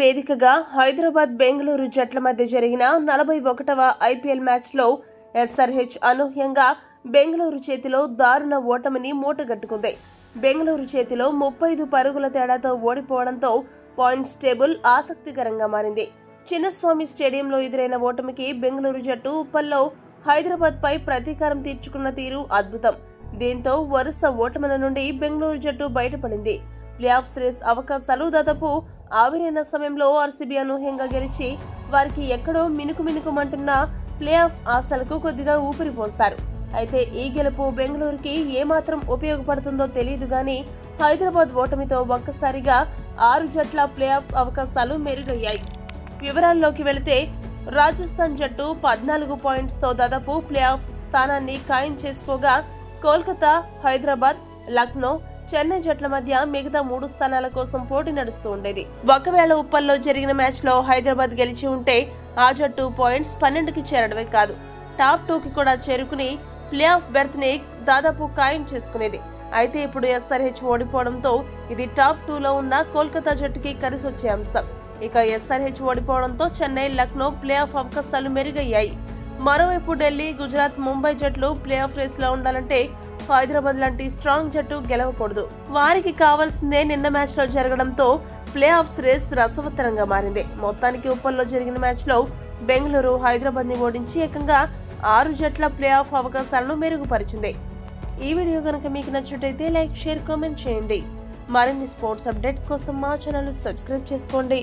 వేదికగా హైదరాబాద్ బెంగళూరు జట్ల మధ్య జరిగిన 41వ ఐపీఎల్ మ్యాచ్లో ఎస్ఆర్హెచ్ అనూహ్యంగా బెంగళూరు చేతిలో దారుణ ఓటమిని మూటగట్టుకుంది. బెంగళూరు చేతిలో 35 పరుగుల తేడాతో ఓడిపోవడంతో పాయింట్స్ టేబుల్ ఆసక్తికరంగా మారింది. చిన్నస్వామి స్టేడియంలో ఎదురైన ఓటమికి బెంగళూరు జట్టు ఉప్పల్లో హైదరాబాద్ పై ప్రతీకారం తీర్చుకున్న తీరు అద్భుతం. దీంతో వరుస ఓటముల నుండి బెంగళూరు జట్టు బయటపడింది. ప్లే ఆఫ్ రేస్ అవకాశాలు దాదాపు ఆవిరైన సమయంలో ఆర్సీబీ అనూహ్యంగా గెలిచి వారికి ఎక్కడో మినుకుమంటున్న ప్లే ఆఫ్ ఆశలకు కొద్దిగా ఊపిరిపోశారు. అయితే ఈ గెలుపు బెంగళూరుకి ఏమాత్రం ఉపయోగపడుతుందో తెలియదు గానీ హైదరాబాద్ ఓటమితో ఒక్కసారిగా 6 జట్ల ప్లే ఆఫ్స్ అవకాశాలు మెరుగయ్యాయి. వివరాల్లోకి వెళితే రాజస్థాన్ జట్టు 14 పాయింట్స్ తో దాదాపు ప్లే ఆఫ్ స్థానాన్ని ఖాయం చేసుకోగా కోల్కతా, హైదరాబాద్, లక్నో, చెన్నై జట్ల మధ్య మిగతా 3 స్థానాల కోసం పోటీ నడుస్తూ ఉండేది. ఒకవేళ ఉప్పల్లో జరిగిన మ్యాచ్ లో హైదరాబాద్ గెలిచి ఉంటే ఆ జట్టు పాయింట్స్ 12కి చేరడమే కాదు, టాప్ 2కి కూడా చేరుకుని ప్లే ఆఫ్ బెర్త్ ని దాదాపు ఖాయం చేసుకునేది. అయితే ఇప్పుడు ఎస్ఆర్హెచ్ ఓడిపోవడంతో ఇది టాప్ 2లో ఉన్న కోల్కతా జట్టుకి కలిసొచ్చే అంశం. ఇక ఎస్ఆర్హెచ్ ఓడిపోవడంతో చెన్నై, లక్నో ప్లే ఆఫ్ అవకాశాలు మెరుగయ్యాయి. మరోవైపు ఢిల్లీ, గుజరాత్, ముంబై జట్లు ప్లే ఆఫ్ రేస్ లో ఉండాలంటే హైదరాబాద్ లాంటి స్ట్రాంగ్ జట్టు గెలవకూడదు. వారికి కావాల్సిందే నిన్న మ్యాచ్ లో జరగడంతో ప్లే ఆఫ్స్ రేస్ రసవత్తరంగా మారింది. మొత్తానికి ఉప్పల్లో జరిగిన మ్యాచ్ లో బెంగళూరు హైదరాబాద్ ని ఓడించి ఏకంగా 6 జట్ల ప్లే ఆఫ్ అవకాశాలను మెరుగుపరిచింది. ఈ వీడియో కనుక మీకు నచ్చినట్లయితే లైక్, షేర్, కామెంట్ చేయండి. మరిన్ని స్పోర్ట్స్ అప్డేట్స్ కోసం మా ఛానల్ సబ్స్క్రైబ్ చేసుకోండి.